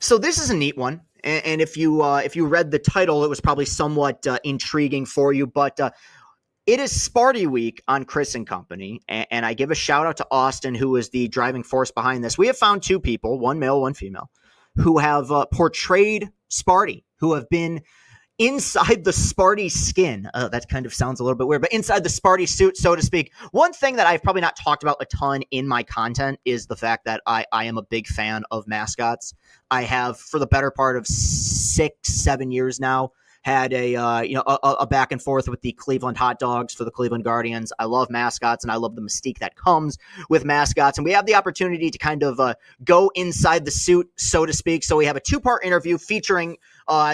So this is a neat one, and if you read the title, it was probably somewhat intriguing for you. But it is Sparty week on Chris and Company, and I give a shout out to Austin, who is the driving force behind this. We have found two people, one male, one female, who have portrayed Sparty, who have been inside the Sparty skin. That kind of sounds a little bit weird, but inside the Sparty suit, so to speak. One thing that I've probably not talked about a ton in my content is the fact that I am a big fan of mascots. I have, for the better part of 6-7 years now, had a back and forth with the Cleveland Hot Dogs for the Cleveland Guardians. I love mascots, and I love the mystique that comes with mascots. And we have the opportunity to kind of go inside the suit, so to speak. So we have a two-part interview featuring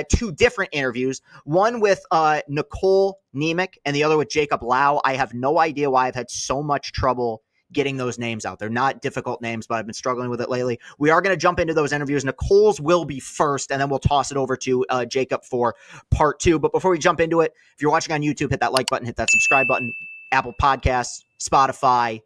two different interviews, one with Nicole Niemiec and the other with Jacob Lau. I have no idea why I've had so much trouble getting those names out. They're not difficult names, but I've been struggling with it lately. We are going to jump into those interviews. Nicole's will be first, and then we'll toss it over to Jacob for part two. But before we jump into it, if you're watching on YouTube, hit that like button, hit that subscribe button. Apple Podcasts, Spotify,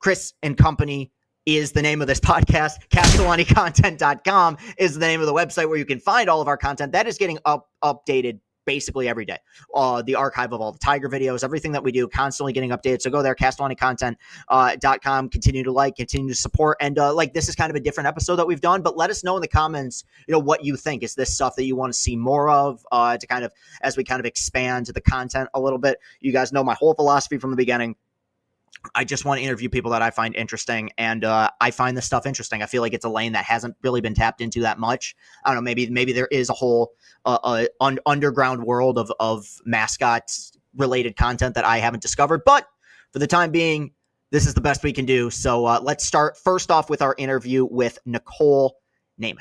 Chris and Company is the name of this podcast. CastellaniContent.com is the name of the website where you can find all of our content. That is getting updated basically every day. The archive of all the Tiger videos, everything that we do, constantly getting updated. So go there, CastellaniContent.com. Continue to like, continue to support. And this is kind of a different episode that we've done, but let us know in the comments, what you think. Is this stuff that you want to see more of to kind of, as we kind of expand the content a little bit? You guys know my whole philosophy from the beginning. I just want to interview people that I find interesting, and I find this stuff interesting. I feel like it's a lane that hasn't really been tapped into that much. I don't know, maybe there is a whole underground world of mascots related content that I haven't discovered, but for the time being, this is the best we can do. So let's start first off with our interview with Nicole Niemiec.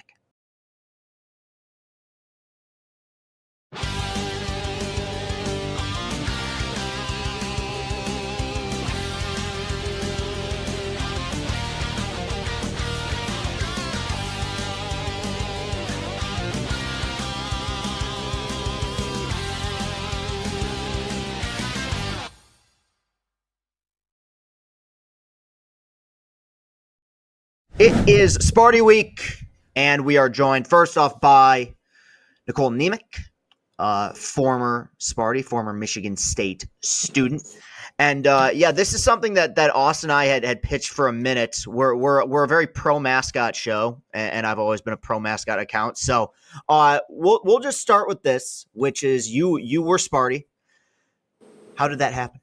It is Sparty week, and we are joined first off by Nicole Niemiec, former Sparty, former Michigan State student. And this is something that Austin and I had pitched for a minute. We're a very pro mascot show, and I've always been a pro mascot account. So we'll just start with this, which is you were Sparty. How did that happen?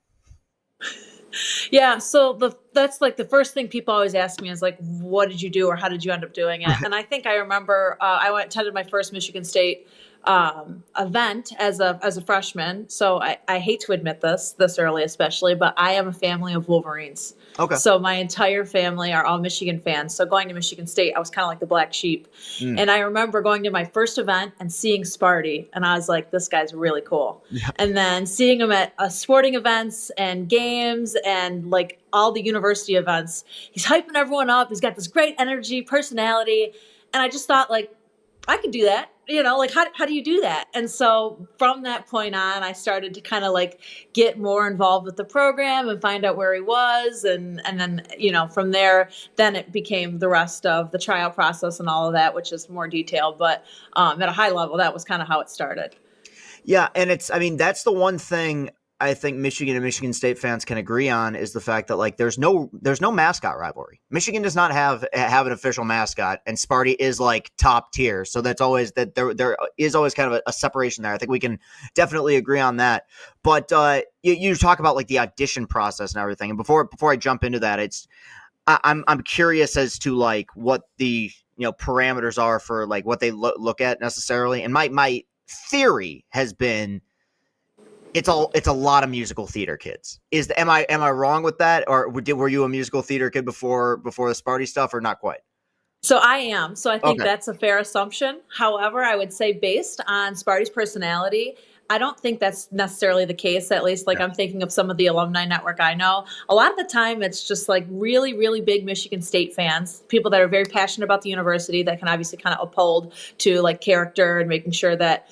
Yeah, so that's like the first thing people always ask me is like, what did you do or how did you end up doing it? And I think I remember I attended my first Michigan State event as a freshman. So I hate to admit this early especially, but I am a family of Wolverines. Okay. So my entire family are all Michigan fans. So going to Michigan State, I was kind of like the black sheep. And I remember going to my first event and seeing Sparty, and I was like, this guy's really cool. Yeah. And then seeing him at sporting events and games and like all the university events, he's hyping everyone up. He's got this great energy, personality. And I just thought, like, I could do that. Like how do you do that? And so from that point on, I started to kind of like get more involved with the program and find out where he was. And then, from there, then it became the rest of the trial process and all of that, which is more detailed. But at a high level, that was kind of how it started. Yeah. And that's the one thing I think Michigan and Michigan State fans can agree on is the fact that like there's no mascot rivalry. Michigan does not have an official mascot, and Sparty is like top tier. So that's always that there is always kind of a separation there. I think we can definitely agree on that. But you talk about like the audition process and everything. And before I jump into that, I'm curious as to like what the parameters are for like what they look at necessarily. And my theory has been. It's a lot of musical theater kids. Am I wrong with that, or were you a musical theater kid before the Sparty stuff, or not quite? So I am. So I think that's a fair assumption. However, I would say based on Sparty's personality, I don't think that's necessarily the case. At least I'm thinking of some of the alumni network I know. A lot of the time it's just like really, really big Michigan State fans, people that are very passionate about the university that can obviously kind of uphold to like character and making sure that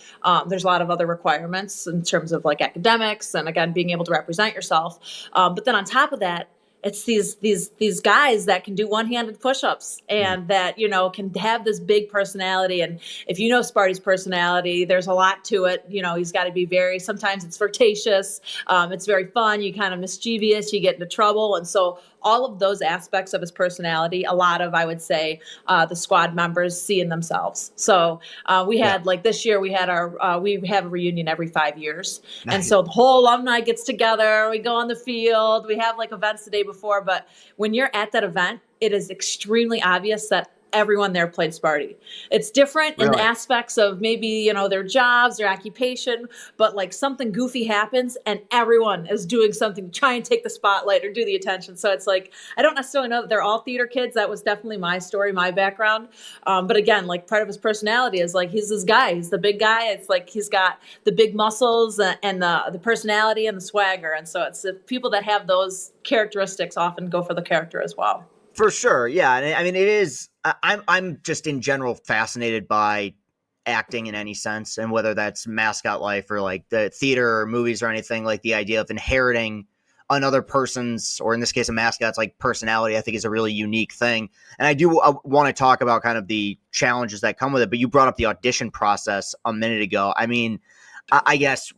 there's a lot of other requirements in terms of like academics and again, being able to represent yourself. But then on top of that, it's these guys that can do one-handed push-ups and that, can have this big personality. And if you know Sparty's personality, there's a lot to it. He's got to be sometimes it's flirtatious, it's very fun, you kind of mischievous, you get into trouble. And so all of those aspects of his personality, a lot of, I would say, the squad members see in themselves. So we had, like this year, we had we have a reunion every 5 years. Nice. And so the whole alumni gets together, we go on the field, we have like events the day before. But when you're at that event, it is extremely obvious that everyone there played Sparty. It's different in the aspects of maybe, their jobs, their occupation, but like something goofy happens and everyone is doing something to try and take the spotlight or do the attention. So it's like, I don't necessarily know that they're all theater kids. That was definitely my story, my background. But again, like part of his personality is like, he's this guy, he's the big guy. It's like, he's got the big muscles and the personality and the swagger. And so it's the people that have those characteristics often go for the character as well. For sure. Yeah. I mean, it is, I'm just in general fascinated by acting in any sense, and whether that's Mascot life or like the theater or movies or anything, like the idea of inheriting another person's, or in this case, a mascot's like personality, I think is a really unique thing. And I do want to talk about kind of the challenges that come with it, but you brought up the audition process a minute ago. I mean, I guess,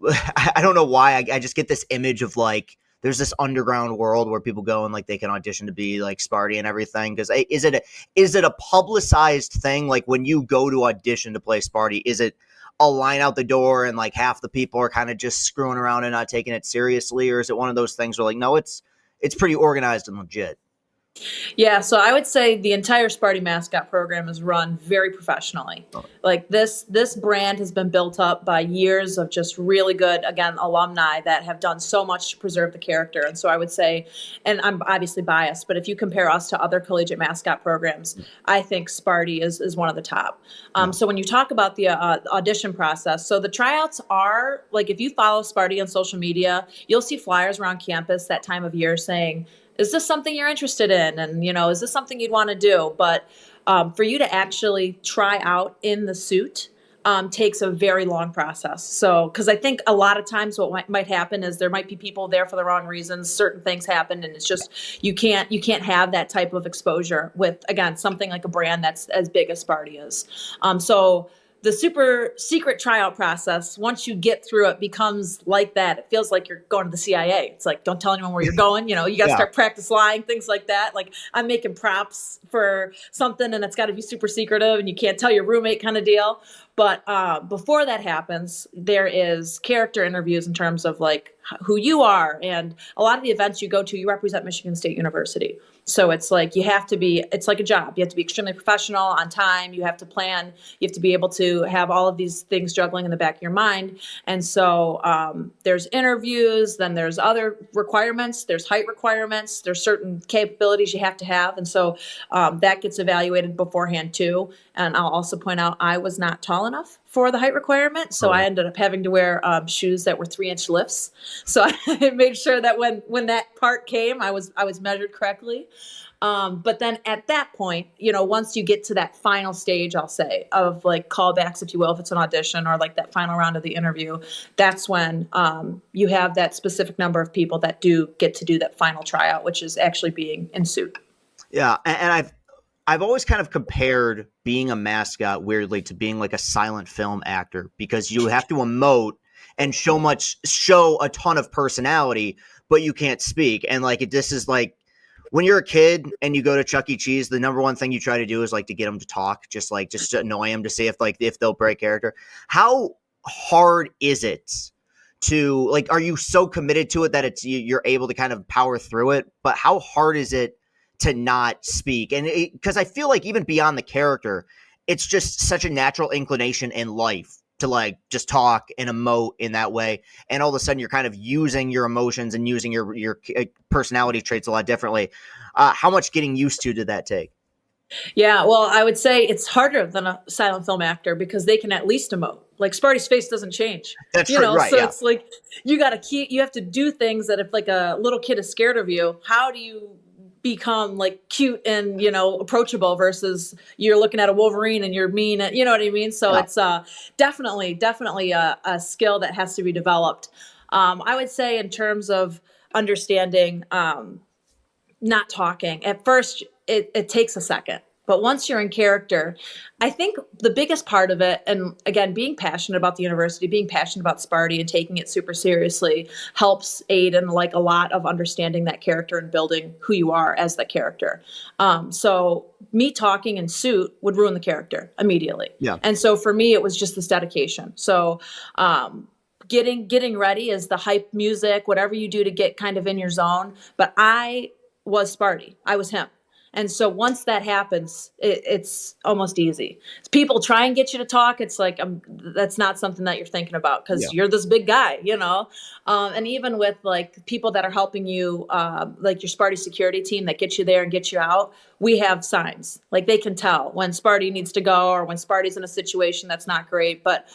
I don't know why. I just get this image of like, there's this underground world where people go and like they can audition to be like Sparty and everything. Because is it a publicized thing? Like when you go to audition to play Sparty, is it a line out the door and like half the people are kind of just screwing around and not taking it seriously, or is it one of those things where like, no, it's pretty organized and legit? Yeah, so I would say the entire Sparty mascot program is run very professionally. Like this brand has been built up by years of just really good, again, alumni that have done so much to preserve the character. And so I would say, and I'm obviously biased, but if you compare us to other collegiate mascot programs, I think Sparty is one of the top. So when you talk about the audition process, so the tryouts are, like if you follow Sparty on social media, you'll see flyers around campus that time of year saying, is this something you're interested in? And, is this something you'd want to do? But for you to actually try out in the suit takes a very long process. So, because I think a lot of times what might happen is there might be people there for the wrong reasons. Certain things happen, and it's just you can't have that type of exposure with, again, something like a brand that's as big as Sparty is. So the super secret tryout process, once you get through it, becomes like that. It feels like you're going to the CIA. It's like, don't tell anyone where you're going. You got to start practice lying, things like that. Like I'm making props for something and it's got to be super secretive and you can't tell your roommate kind of deal. But before that happens, there is character interviews in terms of like who you are. And a lot of the events you go to, you represent Michigan State University. So it's like it's like a job. You have to be extremely professional, on time. You have to plan. You have to be able to have all of these things juggling in the back of your mind. And so there's interviews, then there's other requirements. There's height requirements. There's certain capabilities you have to have. And so that gets evaluated beforehand too. And I'll also point out I was not tall enough for the height requirement. So I ended up having to wear shoes that were 3-inch lifts. So I made sure that when that part came, I was measured correctly. But then at that point, once you get to that final stage, I'll say, of like callbacks, if you will, if it's an audition or like that final round of the interview, that's when you have that specific number of people that do get to do that final tryout, which is actually being in suit. Yeah. And I've always kind of compared being a mascot weirdly to being like a silent film actor, because you have to emote and show a ton of personality, but you can't speak. And like, this is like, when you're a kid and you go to Chuck E. Cheese, the number one thing you try to do is like to get them to talk, just to annoy them, to see if they'll break character. How hard is it to like, are you so committed to it that you're able to kind of power through it? But how hard is it to not speak? And because I feel like even beyond the character, it's just such a natural inclination in life to like just talk and emote in that way. And all of a sudden you're kind of using your emotions and using your personality traits a lot differently. How much getting used to did that take? Yeah, well, I would say it's harder than a silent film actor because they can at least emote. Like Sparty's face doesn't change. That's true, right? So yeah. It's like you have to do things that if like a little kid is scared of you, how do you become like cute and approachable versus you're looking at a Wolverine and you're mean, and you know what I mean? So it's definitely a skill that has to be developed. I would say in terms of understanding not talking. At first, it takes a second. But once you're in character, I think the biggest part of it, and again, being passionate about the university, being passionate about Sparty and taking it super seriously helps aid in like a lot of understanding that character and building who you are as the character. So me talking in suit would ruin the character immediately. Yeah. And so for me, it was just this dedication. So getting ready is the hype music, whatever you do to get kind of in your zone. But I was Sparty. I was him. And so once that happens, it's almost easy. People try and get you to talk. It's like, that's not something that you're thinking about because you're this big guy, you know? And even with like people that are helping you, like your Sparty security team that gets you there and gets you out, we have signs. Like they can tell when Sparty needs to go or when Sparty's in a situation that's not great, but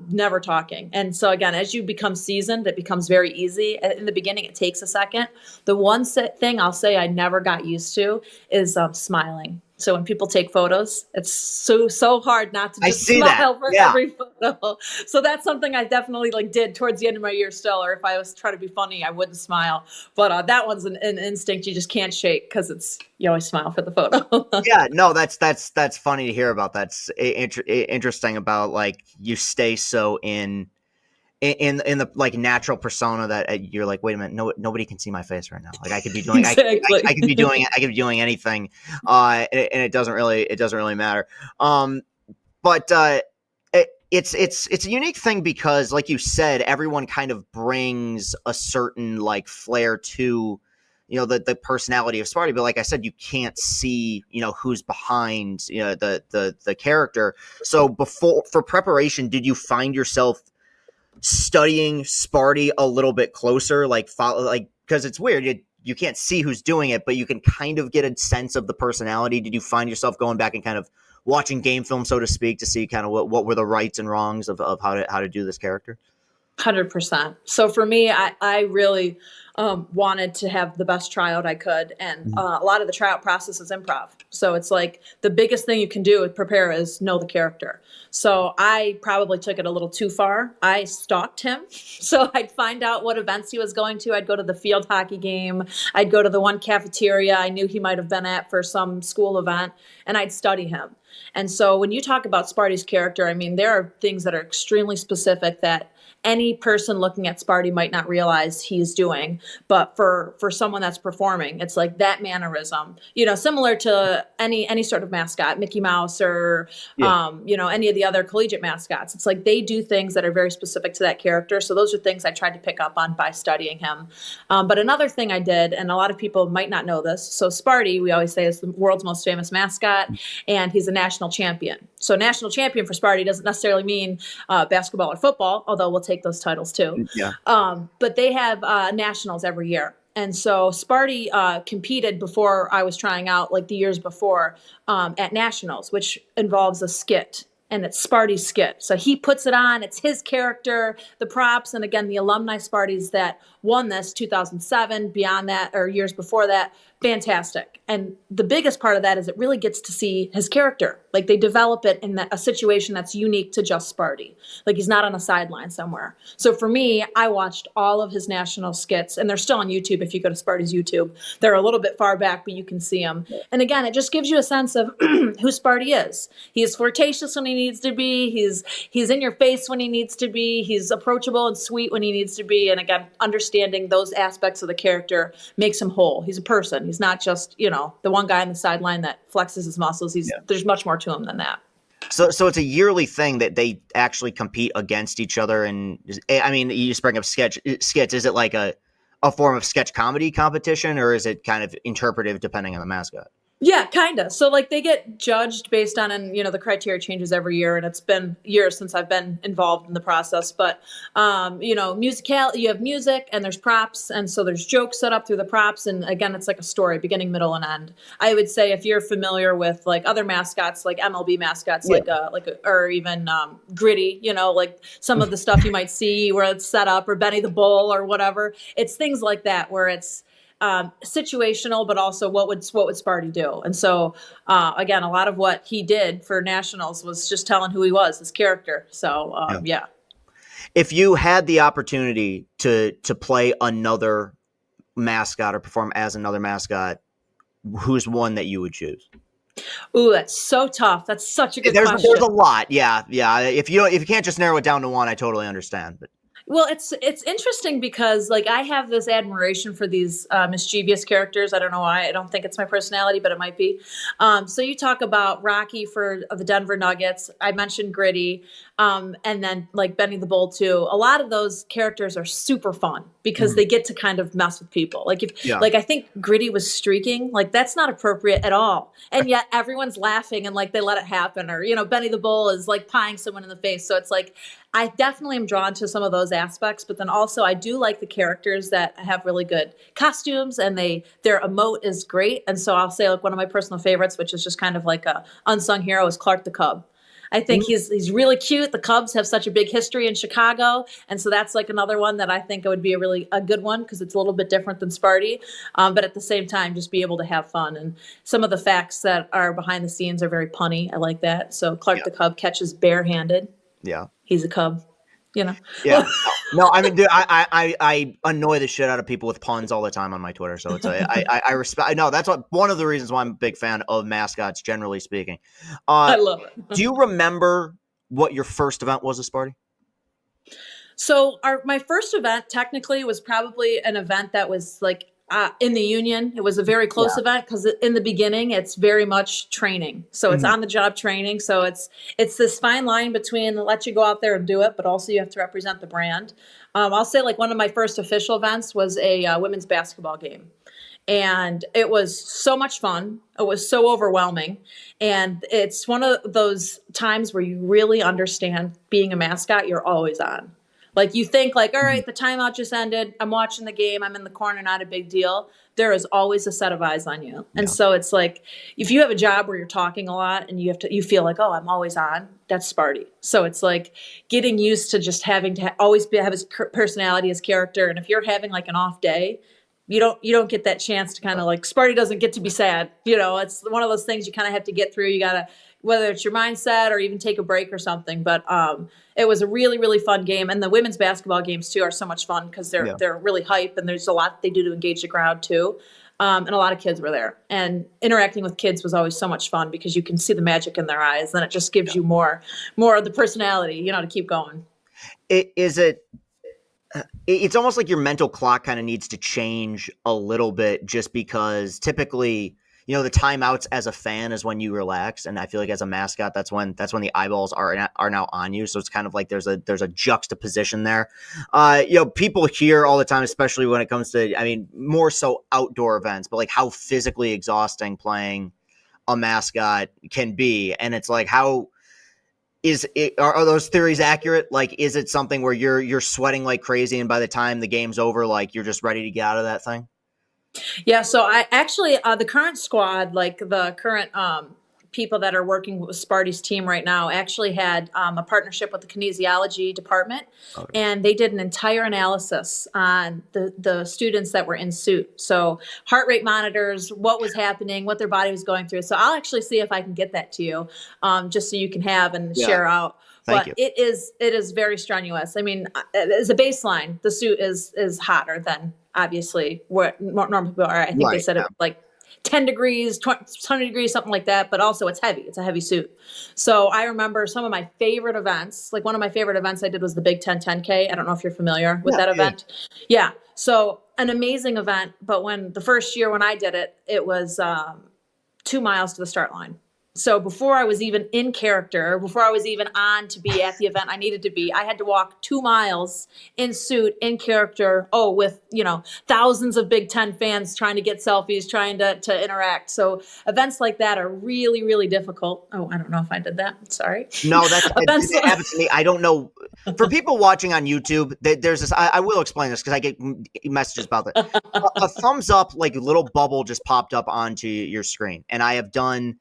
never talking. And so again, as you become seasoned, it becomes very easy. In the beginning, it takes a second. The one thing I'll say I never got used to is smiling. So when people take photos, it's so hard not to just smile for every photo. So that's something I definitely like did towards the end of my year still, or if I was trying to be funny, I wouldn't smile. But that one's an instinct you just can't shake because you always smile for the photo. Yeah, no, that's funny to hear about. That's interesting about like you stay so in the like natural persona that you're like, wait a minute, no, nobody can see my face right now. Like I could be doing, exactly. I could be doing anything, and it doesn't really matter. But it's a unique thing because, like you said, everyone kind of brings a certain like flair to, you know, the personality of Sparty. But like I said, you can't see, you know, who's behind, you know, the character. So for preparation, did you find yourself studying Sparty a little bit closer, like because it's weird, you can't see who's doing it, but you can kind of get a sense of the personality. Did you find yourself going back and kind of watching game film, so to speak, to see kind of what were the rights and wrongs of how to do this character? 100%. So for me, I really wanted to have the best tryout I could. And a lot of the tryout process is improv. So it's like the biggest thing you can do with prepare is know the character. So I probably took it a little too far. I stalked him. So I'd find out what events he was going to. I'd go to the field hockey game. I'd go to the one cafeteria I knew he might have been at for some school event, and I'd study him. And so when you talk about Sparty's character, I mean, there are things that are extremely specific that any person looking at Sparty might not realize he's doing, but for someone that's performing, it's like that mannerism, you know, similar to any sort of mascot, Mickey Mouse or, you know, any of the other collegiate mascots. It's like they do things that are very specific to that character. So those are things I tried to pick up on by studying him. But another thing I did, and a lot of people might not know this, so Sparty, we always say, is the world's most famous mascot, and he's a national champion. So national champion for Sparty doesn't necessarily mean basketball or football, although we'll take those titles too. Yeah. But they have nationals every year. And so Sparty competed before I was trying out, like the years before, at nationals, which involves a skit. And it's Sparty's skit. So he puts it on. It's his character, the props, and again, the alumni Sparties that won this 2007, beyond that, or years before that, fantastic. And the biggest part of that is it really gets to see his character. Like they develop it in a situation that's unique to just Sparty. Like he's not on a sideline somewhere. So for me, I watched all of his national skits, and they're still on YouTube. If you go to Sparty's YouTube, they're a little bit far back, but you can see them. And again, it just gives you a sense of who Sparty is. He is flirtatious when he needs to be. He's in your face when he needs to be. He's approachable and sweet when he needs to be. And again, understanding those aspects of the character makes him whole. He's a person. He's not just, you know, the one guy on the sideline that flexes his muscles. There's much more to him than that. So it's a yearly thing that they actually compete against each other. And I mean, you just bring up skits. Is it like a form of sketch comedy competition, or is it kind of interpretive depending on the mascot? Yeah, kind of. So like they get judged based on, and you know, the criteria changes every year, and it's been years since I've been involved in the process. But you know, you have music and there's props, and so there's jokes set up through the props, and again, it's like a story, beginning, middle, and end. I would say if you're familiar with like other mascots, like MLB mascots, or even Gritty, you know, like some of the stuff you might see where it's set up, or Benny the Bull or whatever. It's things like that where it's situational, but also what would Sparty do? And so, again, a lot of what he did for nationals was just telling who he was, his character. So, yeah. If you had the opportunity to play another mascot or perform as another mascot, who's one that you would choose? Ooh, that's so tough. That's such a good There's question. a lot. Yeah. If you can't just narrow it down to one, I totally understand. But Well, it's interesting because like I have this admiration for these mischievous characters. I don't know why. I don't think it's my personality, but it might be. So you talk about Rocky for the Denver Nuggets. I mentioned Gritty, and then like Benny the Bull too. A lot of those characters are super fun because they get to kind of mess with people. Like if like I think Gritty was streaking, like that's not appropriate at all, and yet everyone's laughing and like they let it happen. Or Benny the Bull is like pieing someone in the face. So it's like I definitely am drawn to some of those aspects, but then also I do like the characters that have really good costumes and their emote is great. And so I'll say like one of my personal favorites, which is just kind of like a unsung hero, is Clark the Cub. I think he's really cute. The Cubs have such a big history in Chicago, and so that's like another one that I think it would be a good one because it's a little bit different than Sparty, but at the same time, just be able to have fun. And some of the facts that are behind the scenes are very punny. I like that. So Clark the Cub catches barehanded. yeah. He's a Cub, Yeah. No, I mean, dude, I annoy the shit out of people with puns all the time on my Twitter. So it's I respect. No, that's one of the reasons why I'm a big fan of mascots, generally speaking. I love it. Do you remember what your first event was at Sparty? So my first event technically was probably an event that was like in the union. It was a very close event because in the beginning it's very much training. So it's on the job training. So it's this fine line between let you go out there and do it, but also you have to represent the brand. I'll say like one of my first official events was a women's basketball game. And it was so much fun. It was so overwhelming. And it's one of those times where you really understand being a mascot, you're always on. Like you think like, all right, the timeout just ended. I'm watching the game. I'm in the corner, not a big deal. There is always a set of eyes on you. And so it's like, if you have a job where you're talking a lot and you feel like, oh, I'm always on, that's Sparty. So it's like getting used to just having to always have his personality, his character. And if you're having like an off day, you don't get that chance to kind of like Sparty doesn't get to be sad. It's one of those things you kind of have to get through. You got to, whether it's your mindset or even take a break or something. But it was a really, really fun game. And the women's basketball games too are so much fun because they're really hype and there's a lot they do to engage the crowd too. And a lot of kids were there, and interacting with kids was always so much fun because you can see the magic in their eyes. Then it just gives you more of the personality, to keep going. It's almost like your mental clock kind of needs to change a little bit just because typically, the timeouts as a fan is when you relax. And I feel like as a mascot, that's when the eyeballs are now on you. So it's kind of like there's a juxtaposition there. People hear all the time, especially when it comes to, more so outdoor events, but like how physically exhausting playing a mascot can be. And it's like, are those theories accurate? Like, is it something where you're sweating like crazy and by the time the game's over, like you're just ready to get out of that thing? Yeah. So I actually, the current squad, like the current people that are working with Sparty's team right now actually had a partnership with the kinesiology department. Okay. And they did an entire analysis on the students that were in suit. So heart rate monitors, what was happening, what their body was going through. So I'll actually see if I can get that to you just so you can have and share out. But it is very strenuous. I mean, as a baseline, the suit is hotter than obviously what normal people are. I think they said it like 10 degrees, 20 degrees, something like that. But also it's heavy. It's a heavy suit. So I remember some of my favorite events, like one of my favorite events I did was the Big Ten 10K. I don't know if you're familiar with that event. Yeah. So an amazing event. But the first year when I did it, it was 2 miles to the start line. So before I was even in character, before I was even on to be at the event I needed to be, I had to walk 2 miles in suit, in character, with, thousands of Big Ten fans trying to get selfies, trying to interact. So events like that are really, really difficult. Oh, I don't know if I did that. Sorry. No, that happens to me. I don't know. For people watching on YouTube, there's this, I will explain this because I get messages about that. A thumbs up, like little bubble just popped up onto your screen. And I have done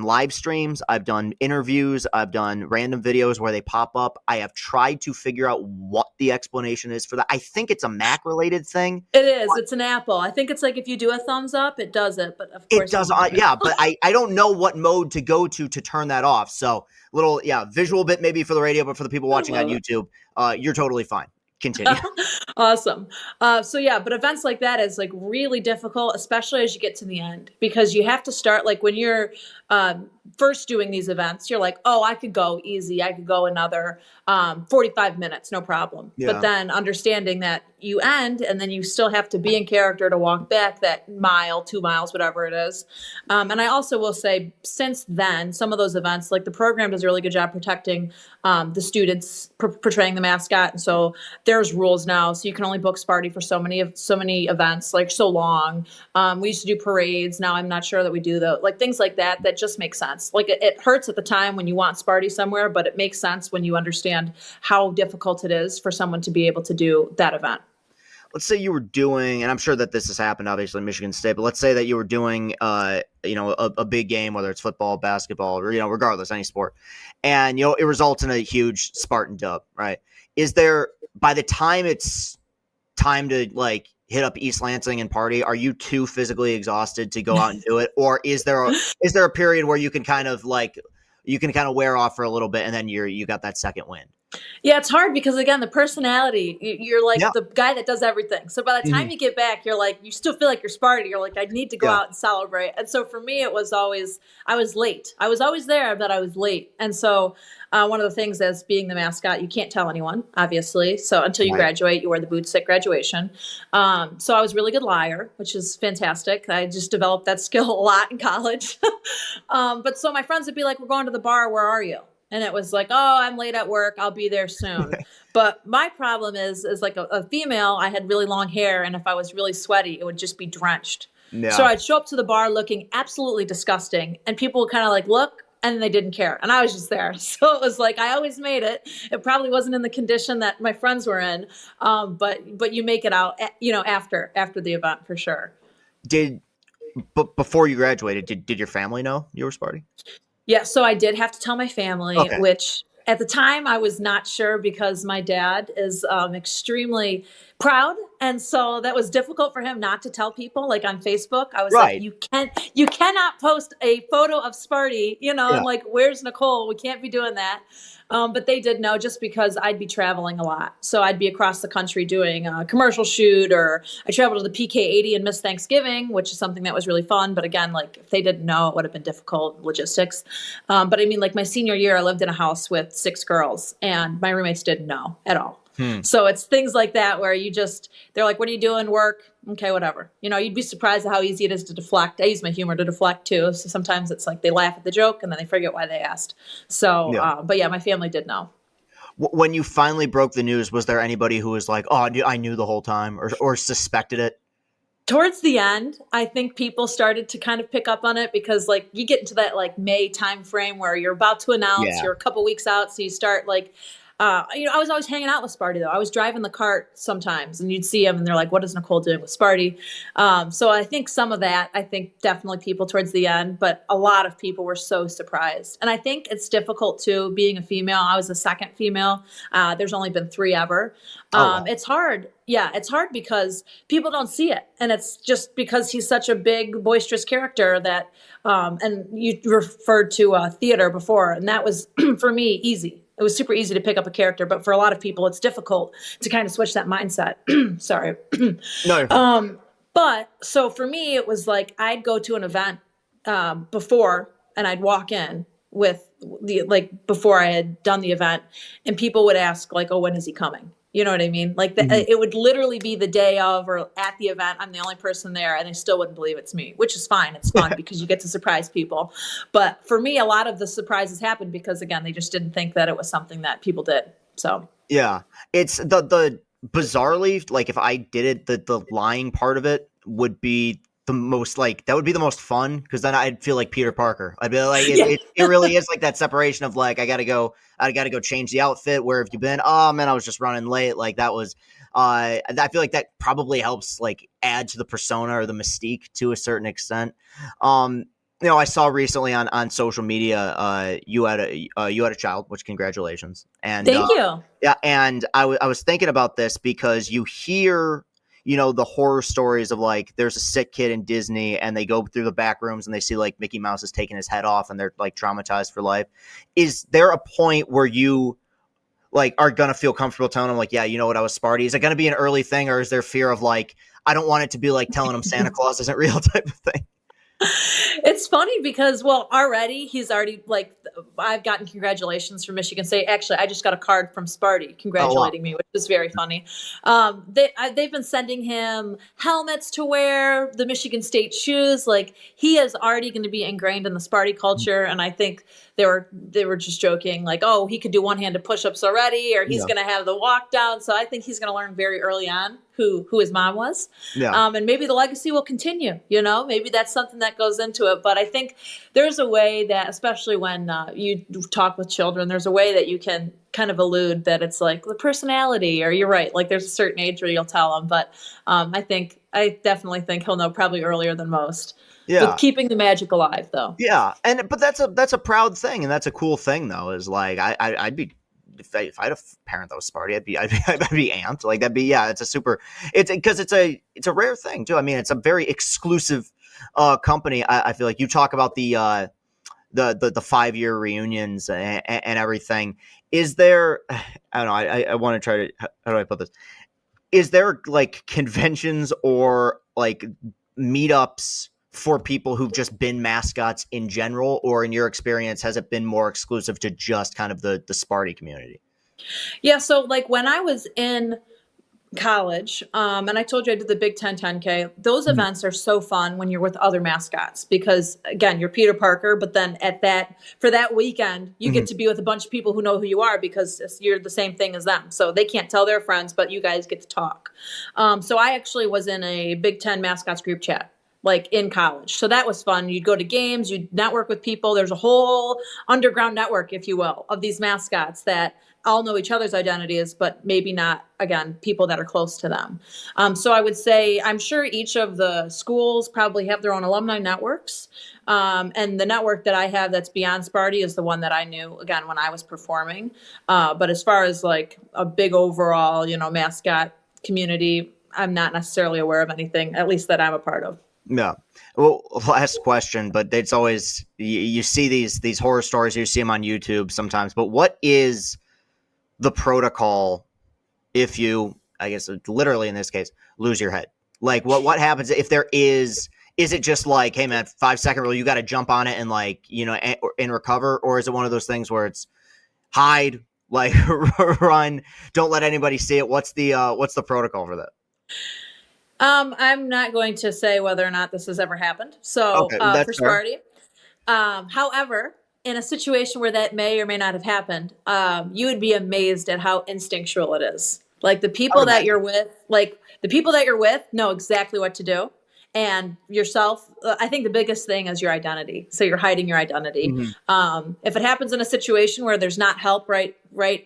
live streams. I've done interviews. I've done random videos where they pop up. I have tried to figure out what the explanation is for that. I think it's a Mac related thing. It is. It's an Apple. I think it's like if you do a thumbs up, it does it. But of course it does. Yeah, but I don't know what mode to go to turn that off. So visual bit maybe for the radio, but for the people watching on YouTube, you're totally fine. Continue. Awesome. So yeah, but events like that is like really difficult, especially as you get to the end, because you have to start like when you're first doing these events, you're like, oh, I could go easy. I could go another 45 minutes, no problem. But Yeah. then understanding that you end and then you still have to be in character to walk back that mile, 2 miles, whatever it is. And I also will say, since then, some of those events, like the program does a really good job protecting the students portraying the mascot. And so there's rules now. So you can only book Sparty for so many events, like so long. We used to do parades. Now I'm not sure that we do like things like that. That just makes sense. Like it hurts at the time when you want Sparty somewhere, but it makes sense when you understand how difficult it is for someone to be able to do that event. Let's say you were doing, and I'm sure that this has happened, obviously, in Michigan State, but let's say that you were doing, a big game, whether it's football, basketball, or, regardless, any sport, and, it results in a huge Spartan dub, right? Is there, by the time it's time to, like, hit up East Lansing and party, are you too physically exhausted to go out and do it? Or is there a period where you can kind of, wear off for a little bit and then you got that second win? Yeah, it's hard because again, the personality, you're like Yeah. the guy that does everything. So by the time you get back, you're like, you still feel like you're Sparty. You're like, I need to go out and celebrate. And so for me, it was always, I was late. I was always there, but I was late. And so one of the things as being the mascot, you can't tell anyone, obviously. So until you graduate, you wear the boots at graduation. So I was a really good liar, which is fantastic. I just developed that skill a lot in college. But so my friends would be like, we're going to the bar. Where are you? And it was like, oh, I'm late at work. I'll be there soon. But my problem is like a female, I had really long hair. And if I was really sweaty, it would just be drenched. Yeah. So I'd show up to the bar looking absolutely disgusting. And people would kind of like look and they didn't care. And I was just there. So it was like, I always made it. It probably wasn't in the condition that my friends were in. But you make it out, after the event for sure. But before you graduated, did your family know you were Sparty? Yeah, so I did have to tell my family, which at the time I was not sure because my dad is extremely proud. And so that was difficult for him not to tell people, like on Facebook. I was like, you cannot post a photo of Sparty, I'm like, where's Nicole? We can't be doing that. But they did know just because I'd be traveling a lot. So I'd be across the country doing a commercial shoot, or I traveled to the PK80 and Miss Thanksgiving, which is something that was really fun. But again, like if they didn't know, it would have been difficult logistics. But I mean, like my senior year, I lived in a house with 6 girls and my roommates didn't know at all. So it's things like that where they're like, what are you doing? Work? Okay, whatever. You'd be surprised at how easy it is to deflect. I use my humor to deflect too. So sometimes it's like they laugh at the joke and then they forget why they asked. So, but yeah, my family did know. When you finally broke the news, was there anybody who was like, oh, I knew the whole time or suspected it? Towards the end, I think people started to kind of pick up on it because like you get into that like May time frame where you're about to announce, you're a couple weeks out. So you start like, I was always hanging out with Sparty though. I was driving the cart sometimes and you'd see him and they're like, what is Nicole doing with Sparty? So I think some of that, definitely people towards the end, but a lot of people were so surprised. And I think it's difficult too, being a female. I was the second female. There's only been 3 ever. It's hard. Yeah, it's hard because people don't see it. And it's just because he's such a big, boisterous character that, and you referred to theater before, and that was, for me, easy. It was super easy to pick up a character, but for a lot of people, it's difficult to kind of switch that mindset. Sorry. No. But so for me, it was like I'd go to an event before, and I'd walk in with before I had done the event, and people would ask like, "Oh, when is he coming?" You know what I mean? Like it would literally be the day of or at the event. I'm the only person there and they still wouldn't believe it's me, which is fine. It's fun because you get to surprise people. But for me, a lot of the surprises happened because, again, they just didn't think that it was something that people did. So, yeah, it's the bizarrely, like if I did it, the lying part of it would be the most that would be the most fun because then I'd feel like Peter Parker. I'd be like, it really is like that separation of like, I gotta go change the outfit. Where have you been? Oh man, I was just running late. Like that was, I feel like that probably helps like add to the persona or the mystique to a certain extent. I saw recently on social media, you had a child, which congratulations. And thank you. Yeah. And I was thinking about this because you hear, the horror stories of like, there's a sick kid in Disney and they go through the back rooms and they see like Mickey Mouse is taking his head off and they're like traumatized for life. Is there a point where you like are gonna feel comfortable telling him like, yeah, you know what, I was Sparty? Is it gonna be an early thing, or is there fear of like, I don't want it to be like telling him Santa Claus isn't real type of thing? It's funny because, well, already he's already like, I've gotten congratulations from Michigan State. Actually, I just got a card from Sparty Oh wow. congratulating me, which is very funny. They've been sending him helmets to wear, the Michigan State shoes. Like, he is already going to be ingrained in the Sparty culture, and I think they were just joking, like, oh, he could do one-handed push-ups already, or he's Yeah. going to have the walk down. So I think he's going to learn very early on who his mom was. Yeah. And maybe the legacy will continue, maybe that's something that goes into it. But I think there's a way that, especially when you talk with children, there's a way that you can kind of allude that it's like the personality, or you're right, like there's a certain age where you'll tell them. But I definitely think he'll know probably earlier than most. Yeah. With keeping the magic alive, though. Yeah. But that's a proud thing, and that's a cool thing though, is like I'd be, if I had a parent that was Sparty, I'd be amped. Like that'd be, yeah, it's because it's a rare thing too. I mean, it's a very exclusive company. I feel like you talk about the 5-year reunions and everything. Is there, I don't know, I want to try to, how do I put this? Is there like conventions or like meetups for people who've just been mascots in general, or in your experience, has it been more exclusive to just kind of the Sparty community? Yeah, so like when I was in college, and I told you I did the Big Ten 10K, those Mhm. events are so fun when you're with other mascots, because again, you're Peter Parker, but then for that weekend, you get Mhm. to be with a bunch of people who know who you are because you're the same thing as them. So they can't tell their friends, but you guys get to talk. So I actually was in a Big Ten mascots group chat, like in college. So that was fun. You'd go to games, you'd network with people. There's a whole underground network, if you will, of these mascots that all know each other's identities, but maybe not, again, people that are close to them. So I would say, I'm sure each of the schools probably have their own alumni networks. And the network that I have that's beyond Sparty is the one that I knew, again, when I was performing. But as far as like a big overall, mascot community, I'm not necessarily aware of anything, at least that I'm a part of. Yeah. Well, last question, but it's always, you see these horror stories, you see them on YouTube sometimes, but what is the protocol if you, I guess literally in this case, lose your head? Like what happens if there is it just like, hey man, 5-second rule, you got to jump on it and like, and recover? Or is it one of those things where it's hide, like run, don't let anybody see it? What's the protocol for that? I'm not going to say whether or not this has ever happened. So Okay, that's for fair. Sparty, however, in a situation where that may or may not have happened, you would be amazed at how instinctual it is. Like the I would people that imagine. you're with, know exactly what to do. And yourself, I think the biggest thing is your identity. So you're hiding your identity. Mhm. If it happens in a situation where there's not help right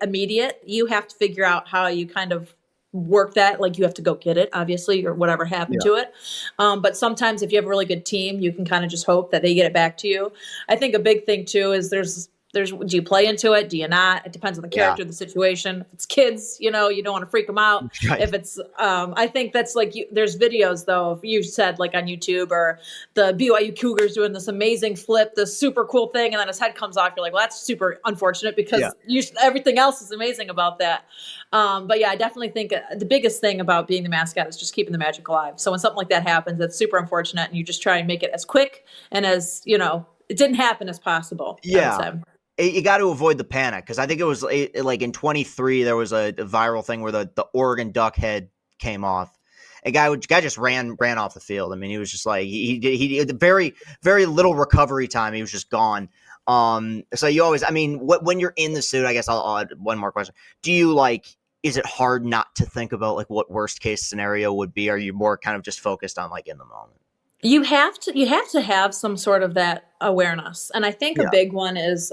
immediate, you have to figure out how you kind of work that. Like you have to go get it, obviously, or whatever happened Yeah. to it. But sometimes if you have a really good team, you can kind of just hope that they get it back to you. I think a big thing too is there's do you play into it? Do you not? It depends on the Yeah. character, the situation. If it's kids, you don't want to freak them out. Right. If it's, I think that's like, there's videos though, if you said like on YouTube, or the BYU Cougars doing this amazing flip, this super cool thing, and then his head comes off. You're like, well, that's super unfortunate because Yeah. everything else is amazing about that. But yeah, I definitely think the biggest thing about being the mascot is just keeping the magic alive. So when something like that happens, it's super unfortunate, and you just try and make it as quick and as, it didn't happen as possible. Yeah. I would say. You got to avoid the panic, because I think it was like in 23 there was a viral thing where the Oregon Duck head came off. A guy just ran off the field. I mean, he was just like he did very very little recovery time. He was just gone. So you always, I mean, when you're in the suit, I guess I'll add one more question. Do you like? Is it hard not to think about like what worst case scenario would be? Are you more kind of just focused on like in the moment? You have to have some sort of that awareness. And I think a Yeah. big one is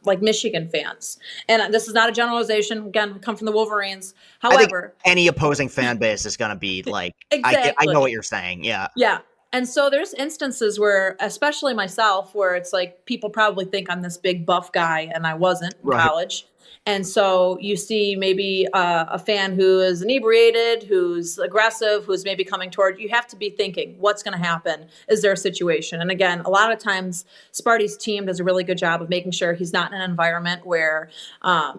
like Michigan fans. And this is not a generalization. Again, I come from the Wolverines. I think However, any opposing fan base is going to be like, I know what exactly. you're saying. Yeah. Yeah. And so there's instances where, especially myself, where it's like people probably think I'm this big buff guy, and I wasn't in Right. college. And so you see maybe a fan who is inebriated, who's aggressive, who's maybe coming toward you. You have to be thinking, what's going to happen? Is there a situation? And again, a lot of times, Sparty's team does a really good job of making sure he's not in an environment where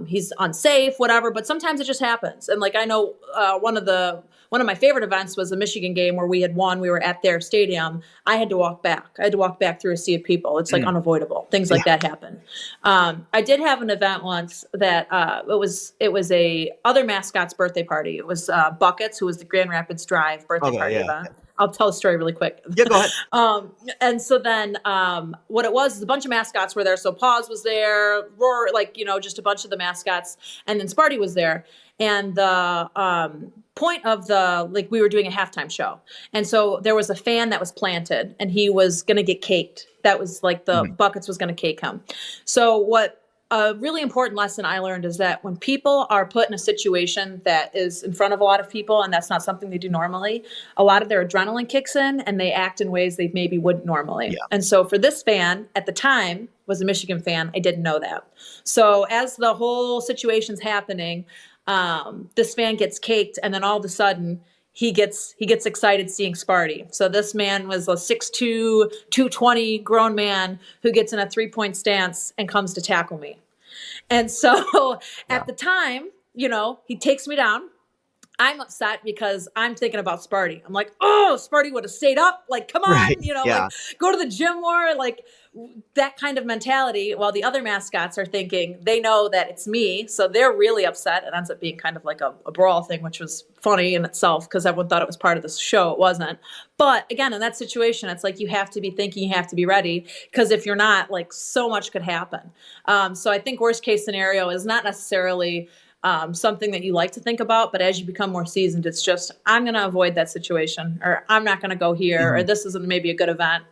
he's unsafe, whatever. But sometimes it just happens. And like I know one of my favorite events was a Michigan game where we had won. We were at their stadium. I had to walk back. I had to walk back through a sea of people. It's like unavoidable. Things like that happen. I did have an event once that it was a other mascot's birthday party. It was Buckets, who was the Grand Rapids Drive birthday party event. I'll tell the story really quick. Yeah, go ahead. And so then what it was is a bunch of mascots were there. So Paws was there, Roar, just a bunch of the mascots. And then Sparty was there. And the point of we were doing a halftime show. And so there was a fan that was planted and he was going to get caked. That was like the Buckets was going to cake him. So what a really important lesson I learned is that when people are put in a situation that is in front of a lot of people and that's not something they do normally, a lot of their adrenaline kicks in and they act in ways they maybe wouldn't normally. Yeah. And so for this fan at the time was a Michigan fan. I didn't know that. So as the whole situation's happening, this fan gets caked and then all of a sudden he gets excited seeing Sparty. So this man was a 6'2", 220 grown man who gets in a 3-point stance and comes to tackle me. And so at the time, he takes me down. I'm upset because I'm thinking about Sparty. I'm like, oh, Sparty would have stayed up. Like, come on, like go to the gym more, like that kind of mentality. While the other mascots are thinking, they know that it's me. So they're really upset. It ends up being kind of like a brawl thing, which was funny in itself because everyone thought it was part of the show. It wasn't. But again, in that situation, it's like you have to be thinking, you have to be ready, because if you're not, like so much could happen. So I think worst case scenario is not necessarily something that you like to think about, but as you become more seasoned, it's just, I'm going to avoid that situation, or I'm not going to go here, or this isn't maybe a good event,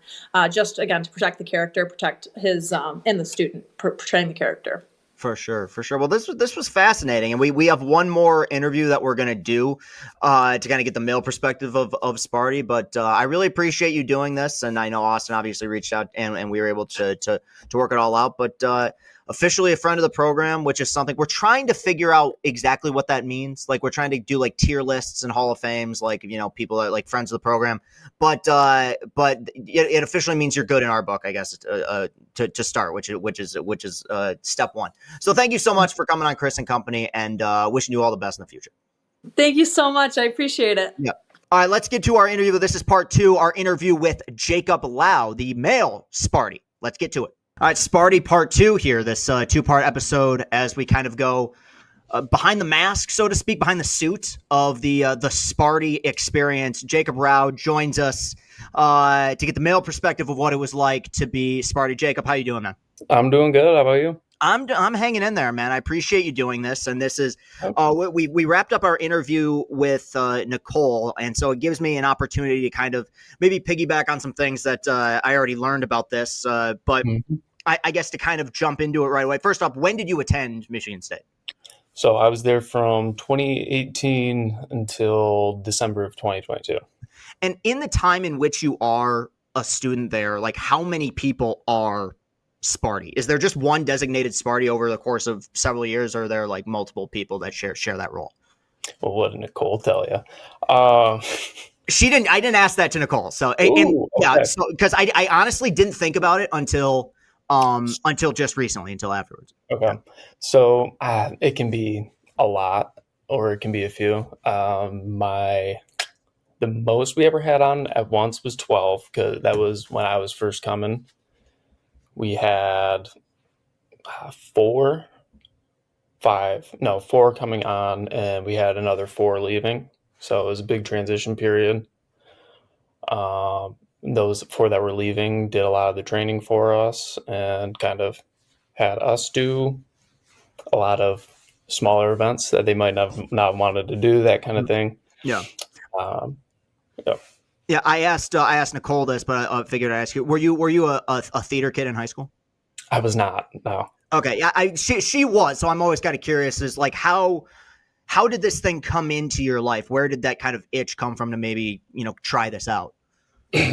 just again, to protect the character, protect his, and the student portraying the character. For sure. Well, this was fascinating, and we have one more interview that we're gonna do to kind of get the male perspective of Sparty. But I really appreciate you doing this, and I know Austin obviously reached out, and we were able to work it all out. But officially a friend of the program, which is something we're trying to figure out exactly what that means. Like we're trying to do like tier lists and Hall of Fames, like people that are like friends of the program. But it officially means you're good in our book, I guess, to start, which is step one. So thank you so much for coming on Chris and Company, and wishing you all the best in the future. Thank you so much. I appreciate it. Yeah. All right, let's get to our interview. This is part 2, our interview with Jacob Lau, the male Sparty. Let's get to it. All right, Sparty part 2 here, this 2-part episode as we kind of go behind the mask, so to speak, behind the suit of the Sparty experience. Jacob Lau joins us to get the male perspective of what it was like to be Sparty. Jacob, how you doing, man? I'm doing good. How about you? I'm hanging in there, man. I appreciate you doing this. And this is, we wrapped up our interview with Nicole. And so it gives me an opportunity to kind of maybe piggyback on some things that I already learned about this. But I guess to kind of jump into it right away. First off, when did you attend Michigan State? So I was there from 2018 until December of 2022. And in the time in which you are a student there, like how many people are Sparty? Is there just one designated Sparty over the course of several years, or are there like multiple people that share that role? Well, what did Nicole tell you? She didn't. I didn't ask that to Nicole. So, yeah, so because I honestly didn't think about it until just recently, until afterwards. Okay, so it can be a lot, or it can be a few. The most we ever had on at once was 12, because that was when I was first coming. We had 4 coming on, and we had another 4 leaving. So it was a big transition period. Those 4 that were leaving did a lot of the training for us and kind of had us do a lot of smaller events that they might have not wanted to do, that kind of thing. Yeah. Yeah. Yeah, I asked Nicole this, but I figured I'd ask you. Were you a theater kid in high school? I was not. No. Okay, yeah, she was. So I'm always kind of curious, is like how did this thing come into your life? Where did that kind of itch come from to maybe try this out?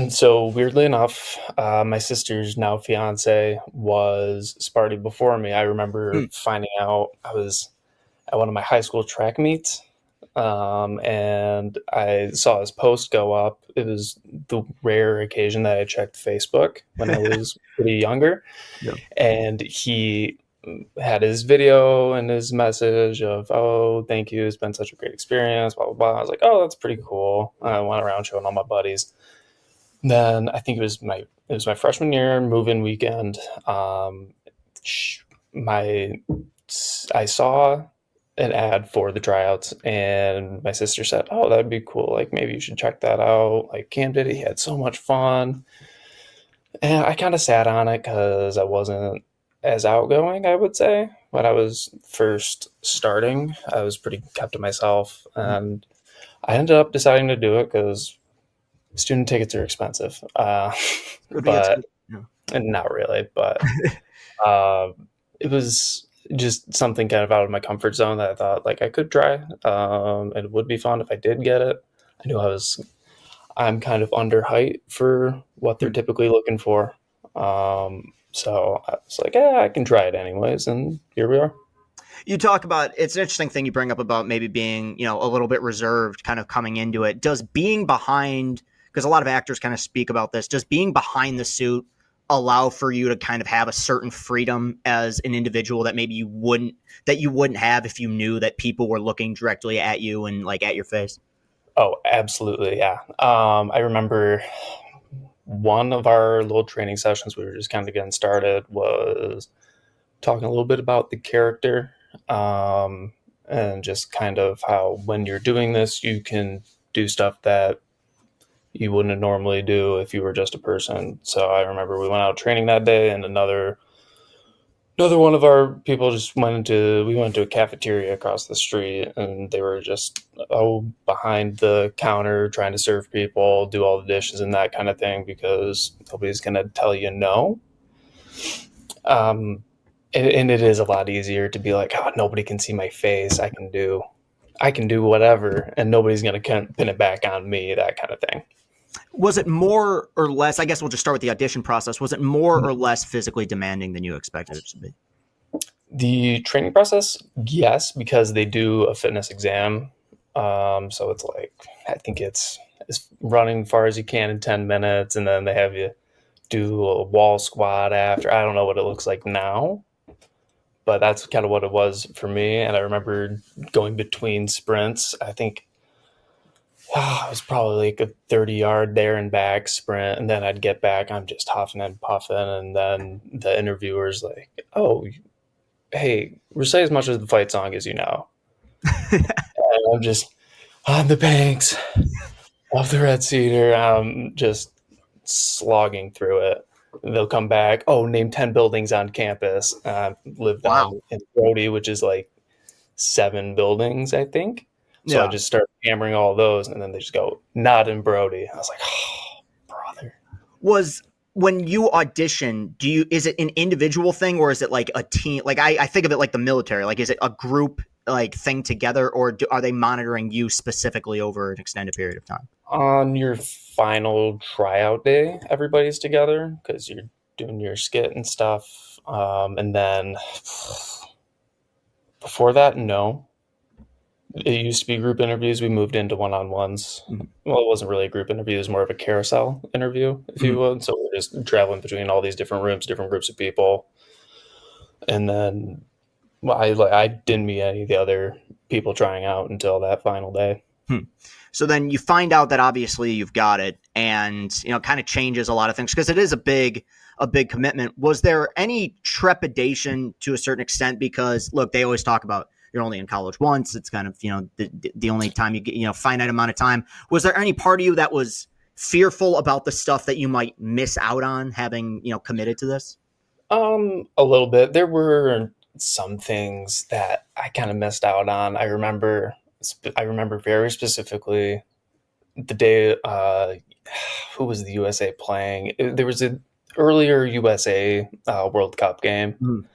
So weirdly enough, my sister's now fiance was Sparty before me. I remember Hmm. finding out I was at one of my high school track meets, and I saw his post go up. It was the rare occasion that I checked Facebook when I was pretty younger, Yeah. and he had his video and his message of, "Oh, thank you, it's been such a great experience." Blah blah blah. I was like, "Oh, that's pretty cool." I went around showing all my buddies. Then I think it was my freshman year, move-in weekend. Um, my I saw an ad for the tryouts, and my sister said, "Oh, that'd be cool. Like maybe you should check that out." Like Cam did it; he had so much fun, and I kind of sat on it because I wasn't as outgoing, I would say. When I was first starting, I was pretty kept to myself, and I ended up deciding to do it because student tickets are expensive. Could be But yeah. and not really, but uh, it was just something kind of out of my comfort zone that I thought like I could try. It would be fun if I did get it. I knew I'm kind of under height for what they're Hmm. typically looking for. So I was like, yeah, I can try it anyways, and here we are. You talk about it's an interesting thing you bring up about maybe being, a little bit reserved kind of coming into it. Does being behind, because a lot of actors kind of speak about this, does being behind the suit allow for you to kind of have a certain freedom as an individual that maybe you wouldn't have if you knew that people were looking directly at you and like at your face? Oh, absolutely, yeah. I remember one of our little training sessions, we were just kind of getting started, was talking a little bit about the character, and just kind of how when you're doing this, you can do stuff that you wouldn't normally do if you were just a person. So I remember we went out training that day, and another one of our people just we went to a cafeteria across the street, and they were just behind the counter trying to serve people, do all the dishes and that kind of thing because nobody's gonna tell you no. Um, and it is a lot easier to be like, oh, nobody can see my face. I can do whatever, and nobody's gonna pin it back on me. That kind of thing. Was it more or less? I guess we'll just start with the audition process. Was it more or less physically demanding than you expected it to be? The training process, yes, because they do a fitness exam. So it's like I think it's running far as you can in 10 minutes, and then they have you do a wall squat after. I don't know what it looks like now, but that's kind of what it was for me. And I remember going between sprints. I think it was probably like a 30-yard there and back sprint, and then I'd get back. I'm just huffing and puffing, and then the interviewer's like, "Oh, hey, recite as much of the fight song as you know." And I'm just on the banks of the Red Cedar. I'm just slogging through it. They'll come back. Oh, name 10 buildings on campus. Live Wow. down in Brody, which is like 7 buildings, I think. So I Yeah. just start hammering all those, and then they just go, not in Brody. I was like, oh, brother. Was when you audition, is it an individual thing or is it like a team? Like I think of it like the military. Like is it a group like thing together or are they monitoring you specifically over an extended period of time? On your final tryout day, everybody's together because you're doing your skit and stuff. And then before that, no. It used to be group interviews. We moved into one-on-ones. Mhm. Well, it wasn't really a group interview. It was more of a carousel interview, if you Mhm. would. So we're just traveling between all these different rooms, different groups of people. And then I didn't meet any of the other people trying out until that final day. Hmm. So then you find out that obviously you've got it, and kind of changes a lot of things because it is a big commitment. Was there any trepidation to a certain extent? Because look, they always talk about you're only in college once. It's kind of the only time you get finite amount of time. Was there any part of you that was fearful about the stuff that you might miss out on having committed to this? A little bit. There were some things that I kind of missed out on. I remember very specifically the day. Who was the USA playing? There was an earlier USA World Cup game, Mm.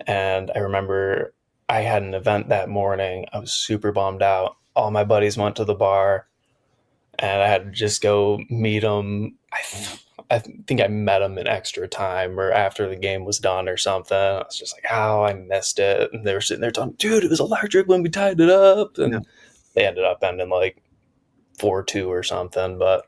and I remember I had an event that morning. I was super bummed out. All my buddies went to the bar, and I had to just go meet him. I think I met him in extra time or after the game was done or something. I was just like, oh, I missed it. And they were sitting there telling, dude, it was electric when we tied it up. And Yeah. they ended up ending like 4-2 or something. But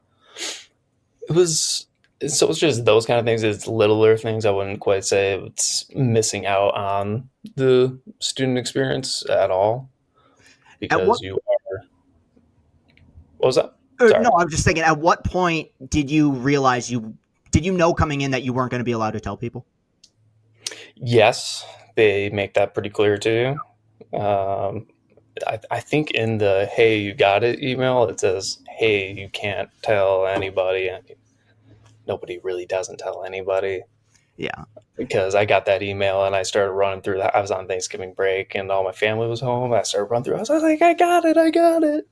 it was, so it's just those kind of things. It's littler things. I wouldn't quite say it's missing out on the student experience at all, At what? because you are, what was that? Sorry. No, I was just thinking. At what point did you realize did you know coming in that you weren't going to be allowed to tell people? Yes, they make that pretty clear to you. I think in the "Hey, you got it" email, it says, "Hey, you can't tell anybody." Nobody really doesn't tell anybody, Yeah. because I got that email and I started running through that. I was on Thanksgiving break and all my family was home. I started running through. I was like, I got it.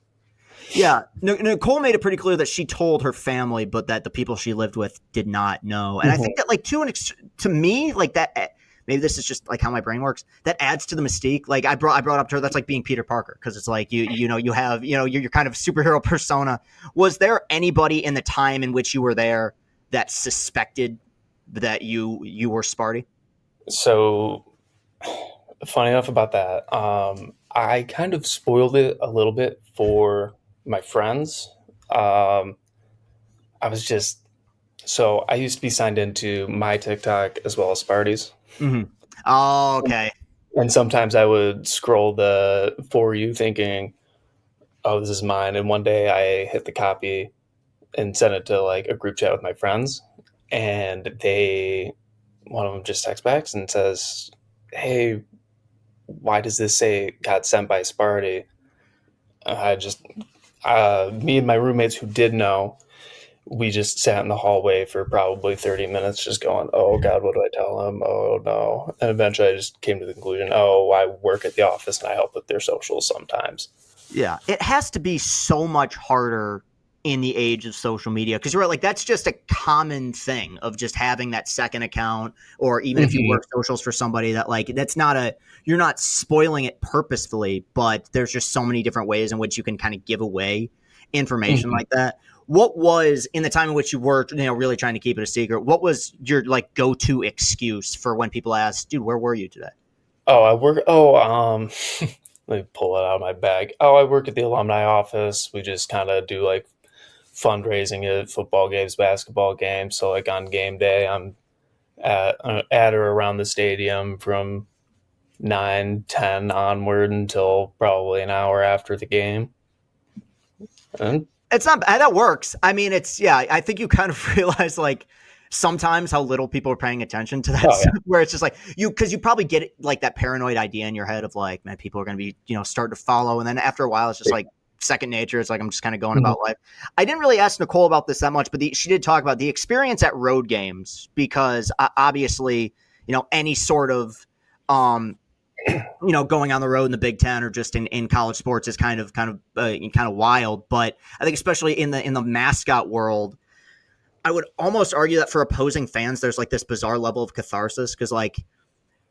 Yeah, Nicole made it pretty clear that she told her family, but that the people she lived with did not know. And I think that, like, to me, like that. Maybe this is just like how my brain works. That adds to the mystique. Like I brought up to her, that's like being Peter Parker, because it's like you have your kind of superhero persona. Was there anybody in the time in which you were there that suspected that you were Sparty? So funny enough about that, I kind of spoiled it a little bit for my friends. I was just so I used to be signed into my TikTok as well as Sparty's. Mm-hmm. Oh, okay. And sometimes I would scroll the For You thinking, oh, this is mine. And one day I hit the copy and sent it to like a group chat with my friends. And one of them just texts back and says, hey, why does this say got sent by Sparty? Me and my roommates who did know, we just sat in the hallway for probably 30 minutes just going, oh God, what do I tell them? Oh no. And eventually I just came to the conclusion, oh, I work at the office and I help with their socials sometimes. Yeah, it has to be so much harder in the age of social media, because you're right, like that's just a common thing of just having that second account, or even if you work socials for somebody, that like you're not spoiling it purposefully, but there's just so many different ways in which you can kind of give away information like that. What was, in the time in which you worked, really trying to keep it a secret, what was your like go-to excuse for when people ask, dude, where were you today? Let me pull it out of my bag. Oh, I work at the alumni office. We just kind of do like fundraising at football games, basketball games. So like on game day, I'm at or around the stadium from 9-10 onward until probably an hour after the game. And it's not bad. That works. I mean, I think you kind of realize like sometimes how little people are paying attention to that stuff, where it's just like because you probably get like that paranoid idea in your head of like, man, people are going to be, starting to follow. And then after a while, it's just like second nature. It's like, I'm just kind of going about life. I didn't really ask Nicole about this that much, but she did talk about the experience at road games, because obviously, any sort of, going on the road in the Big Ten or just in college sports is kind of wild. But I think especially in the Mascot world, I would almost argue that for opposing fans, there's like this bizarre level of catharsis, because like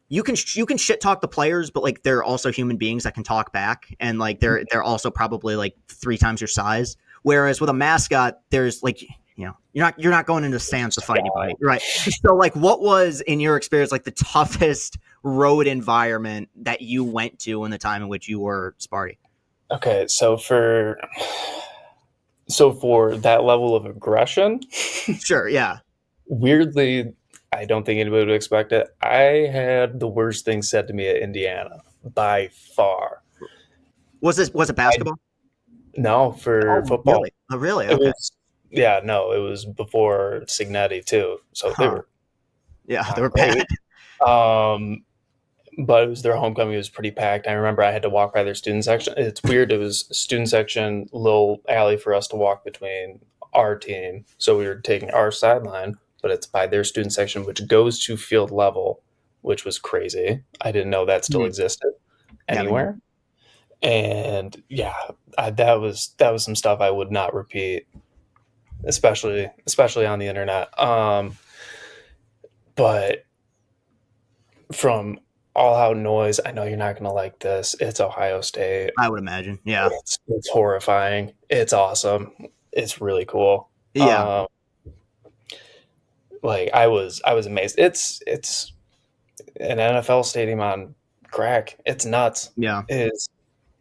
you can shit talk the players, but like they're also human beings that can talk back, and like they're also probably like 3 times your size. Whereas with a mascot, there's like you're not going into the stands to fight anybody, right? So like, what was in your experience like the toughest road environment that you went to in the time in which you were Sparty? Okay, so for that level of aggression, sure, yeah. Weirdly, I don't think anybody would expect it. I had the worst thing said to me at Indiana by far. Was it basketball? No, for football. Really? Oh, really? Okay. It was before Signetti too. So they were bad. But it was their homecoming. It was pretty packed. I remember I had to walk by their student section. It's weird. It was student section, little alley for us to walk between our team. So we were taking our sideline, but it's by their student section, which goes to field level, which was crazy. I didn't know that still existed anywhere. And that was some stuff I would not repeat, especially on the internet. But from all out noise, I know you're not going to like this. It's Ohio State. I would imagine. Yeah. It's horrifying. It's awesome. it's really cool. Yeah. Like I was amazed. It's an NFL stadium on crack. It's nuts. Yeah. It's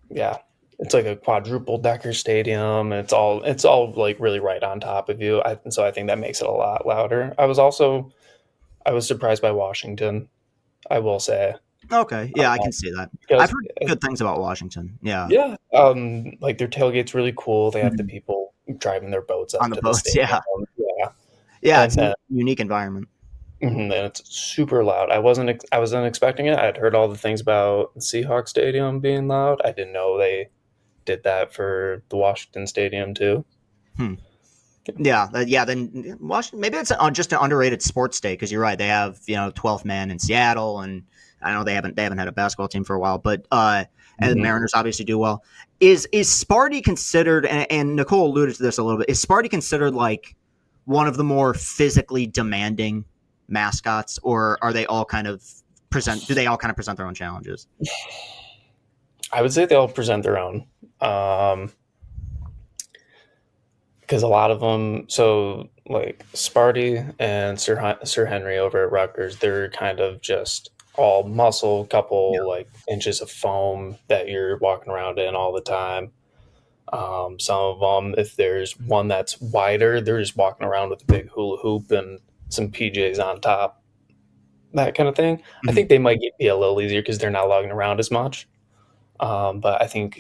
yeah. It's like a quadruple decker stadium, and it's all like really right on top of you. So I think that makes it a lot louder. I was surprised by Washington. I will say, Okay. Yeah, I can see that. I've because heard good things about Washington. Yeah. yeah, like their tailgate's really cool. They have the Mhm. people driving their boats On up the to the boats. stadium. Yeah. Yeah, Yeah. It's and a then unique environment. and it's super loud. I wasn't expecting it. I'd heard all the things about the Seahawks Stadium being loud. I didn't know they did that for the Washington Stadium too. Hmm. Yeah, yeah. Then Washington, maybe it's just an underrated sports state because you're right. They have 12th man in Seattle, and I know they haven't had a basketball team for a while, but and the Mhm. Mariners obviously do well. Is Sparty considered? And Nicole alluded to this a little bit. Is Sparty considered like one of the more physically demanding mascots, or are they all kind of present? Do they all kind of present their own challenges? I would say they all present their own. Because a lot of them, so like Sparty and Sir Henry over at Rutgers, they're kind of just all muscle, Yeah. couple like inches of foam that you're walking around in all the time. Some of them, if there's one that's wider, they're just walking around with a big hula hoop and some PJs on top, that kind of thing. I Mhm. think they might be a little easier because they're not lugging around as much. But I think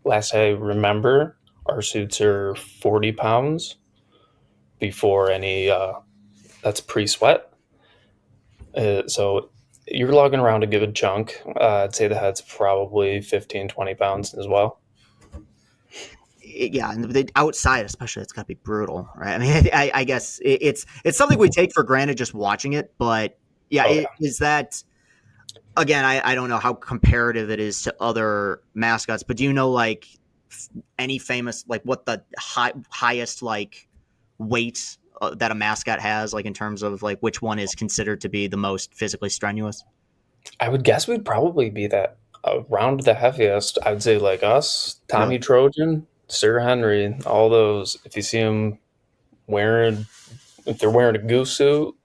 last I remember, our suits are 40 pounds before any, that's pre sweat. So you're lugging around a good chunk. I'd say the head's probably 15, 20 pounds as well. Yeah, and outside especially, it's got to be brutal, right? I mean, I guess it's something we take for granted just watching it, but yeah, Oh, yeah. is that again? I don't know how comparative it is to other mascots, but do you know like any famous like what the highest like weight that a mascot has, like in terms of like which one is considered to be the most physically strenuous? I would guess we'd probably be that around the heaviest. I'd say like us, Really? Tommy Trojan, Sir Henry, all those. If you see them wearing, if they're wearing a goose suit,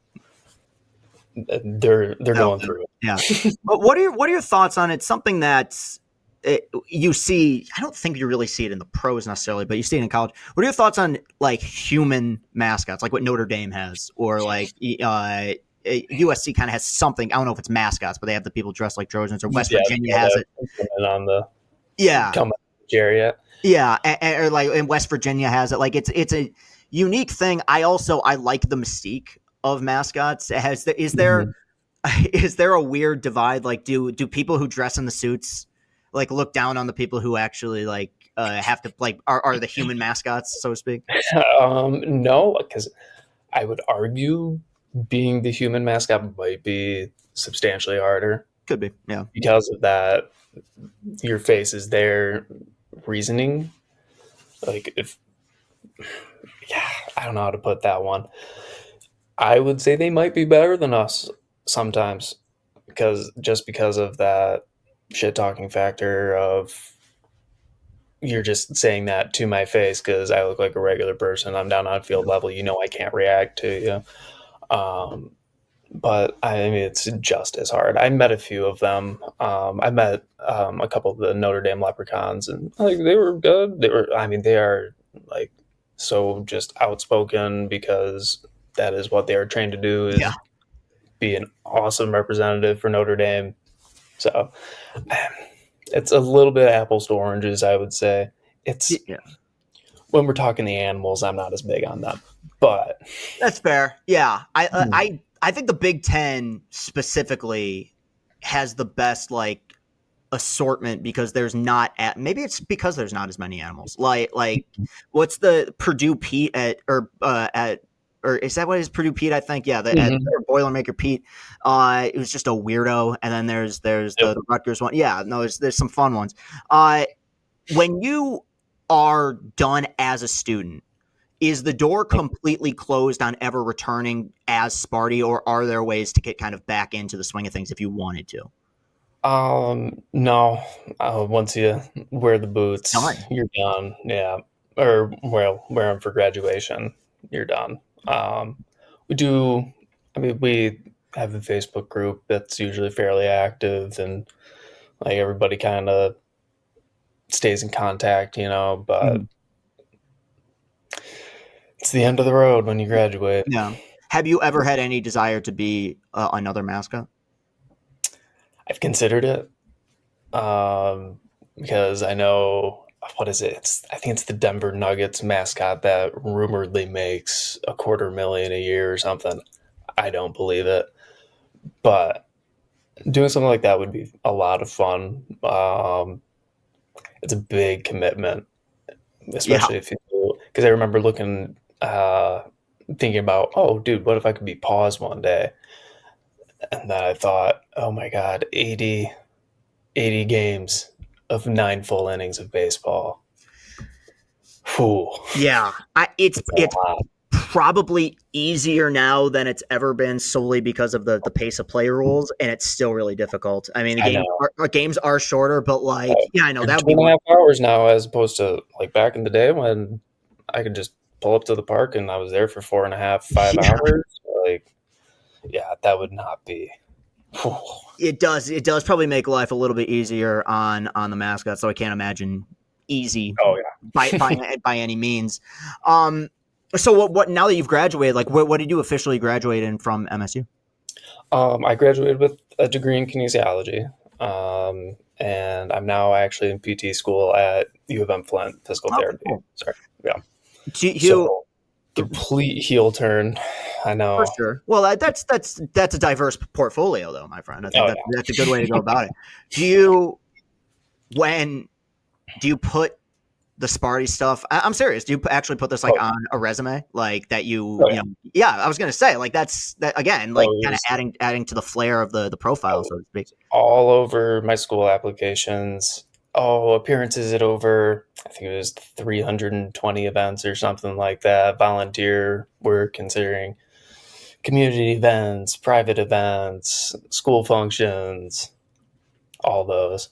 they're Oh, going through yeah. it. But what are your thoughts on it? Something that you see, I don't think you really see it in the pros necessarily, but you see it in college. What are your thoughts on like human mascots, like what Notre Dame has, or like USC kind of has something? I don't know if it's mascots, but they have the people dressed like Trojans, or West Yeah, Virginia yeah, has it. that on the Yeah, come chariot. yeah, or like in West Virginia has it. Like it's a unique thing. I like the mystique of mascots. Is there Mhm. is there a weird divide? Like, do people who dress in the suits like look down on the people who actually like have to like are the human mascots, so to speak? No, because I would argue being the human mascot might be substantially harder Could be, yeah, because of that. Your face is their reasoning. Like if yeah, I don't know how to put that one. I would say they might be better than us sometimes because of that shit talking factor of you're just saying that to my face because I look like a regular person. I'm down on field level. You know I can't react to you. But I mean, it's just as hard. I met a few of them. I met a couple of the Notre Dame Leprechauns, and like they were good. They were. I mean, they are like so just outspoken because that is what they are trained to do yeah, is be an awesome representative for Notre Dame. So it's a little bit apples to oranges, I would say. It's yeah. when we're talking the animals, I'm not as big on them, but That's fair. Yeah, I think the Big Ten specifically has the best like assortment because there's not maybe it's because there's not as many animals. Like what's the Purdue Pete at or is that what is Purdue Pete? I think yeah, the at Mhm. Boilermaker Pete. It was just a weirdo, and then there's Yep. the Rutgers one. Yeah, no, there's some fun ones. When you are done as a student, is the door completely closed on ever returning as Sparty, or are there ways to get kind of back into the swing of things if you wanted to? No. Once you wear the boots, Done. you're done. Yeah. or wear them for graduation. You're done. We do. I mean, we have a Facebook group that's usually fairly active, and like everybody kind of stays in contact, but it's the end of the road when you graduate. Yeah. Have you ever had any desire to be another mascot? I've considered it because I know, what is it? I think it's the Denver Nuggets mascot that rumoredly makes $250,000 a year or something. I don't believe it, but doing something like that would be a lot of fun. It's a big commitment, especially if you, because I remember thinking about, oh, dude, what if I could be paused one day? And then I thought, oh my God, 80 games of 9 full innings of baseball. Whew. Yeah, it's probably easier now than it's ever been, solely because of the pace of play rules, and it's still really difficult. I mean, the games are shorter, but I know that would be 2.5 hours now, as opposed to like back in the day when I could just pull up to the park and I was there for 4.5, 5 hours. Like, yeah, that would not be. Whew. It does probably make life a little bit easier on the mascot, so I can't imagine easy. Oh yeah, by any means. So what now that you've graduated, like what did you officially graduate in from MSU? I graduated with a degree in kinesiology, and I'm now actually in PT school at U of M Flint, physical therapy. Cool. Sorry, yeah. So complete heel turn. I know. For sure. Well, that's a diverse portfolio, though, my friend. I think that's a good way to go about it. Do you put the Sparty stuff? I'm serious. Do you actually put this on a resume, like that? Yeah, I was gonna say, like that's that again, like kind of adding to the flair of the profile, so to speak. All over my school applications. Appearances at over, I think it was 320 events or something like that. Volunteer work, considering community events, private events, school functions, all those.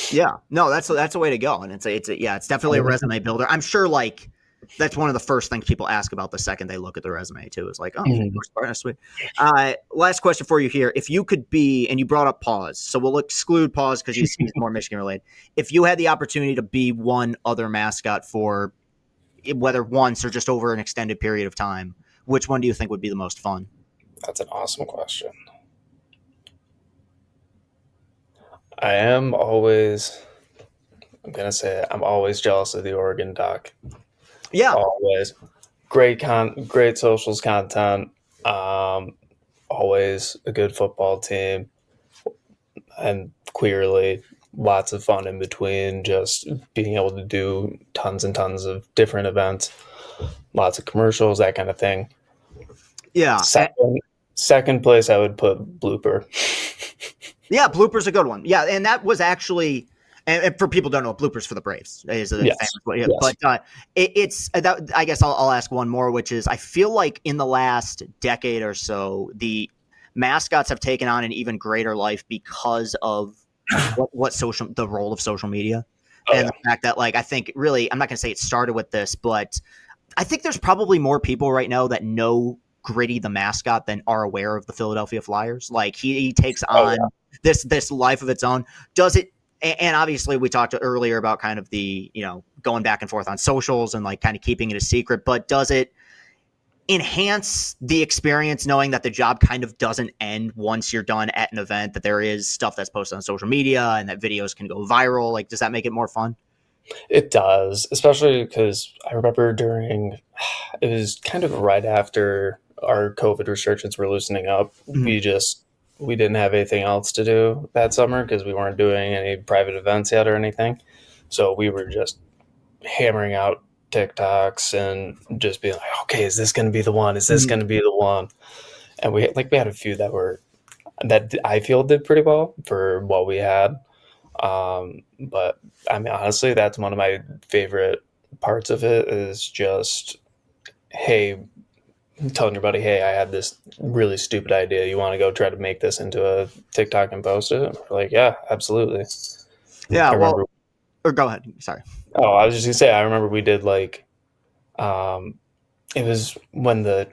Yeah, no, that's a way to go, and it's definitely a resume builder. I'm sure, like that's one of the first things people ask about the second they look at the resume too. Is like, sweet. Last question for you here: if you could be, and you brought up Pause, so we'll exclude Pause because he's more Michigan related. If you had the opportunity to be one other mascot for whether once or just over an extended period of time, which one do you think would be the most fun? That's an awesome question. I'm always jealous of the Oregon Duck. Yeah. Always. Great socials content. Always a good football team. And clearly lots of fun in between, just being able to do tons and tons of different events, lots of commercials, that kind of thing. Yeah. Second place, I would put Blooper. Yeah, Blooper's a good one. Yeah, and that was actually, and for people who don't know, Blooper's for the Braves is a famous one. Yeah, yes. But it's that. I guess I'll ask one more, which is I feel like in the last decade or so, the mascots have taken on an even greater life because of the role of social media, and the fact that I think really, I'm not going to say it started with this, but I think there's probably more people right now that know Gritty the mascot than are aware of the Philadelphia Flyers. Like he takes on this life of its own. Does it? And obviously we talked earlier about kind of the, going back and forth on socials and kind of keeping it a secret, but does it enhance the experience knowing that the job kind of doesn't end once you're done at an event, that there is stuff that's posted on social media and that videos can go viral? Does that make it more fun? It does, especially because I remember it was kind of right after our COVID restrictions were loosening up. Mm-hmm. We didn't have anything else to do that summer because we weren't doing any private events yet or anything. So we were just hammering out TikToks and just being like, okay, is this going to be the one? Is this going to be the one? And we had a few that I feel did pretty well for what we had. But I mean, honestly, that's one of my favorite parts of it is just, telling your buddy, hey, I had this really stupid idea. You want to go try to make this into a TikTok and post it? We're like, yeah, absolutely. Yeah. Or go ahead. Sorry. Oh, I was just gonna say, I remember we did like, it was when the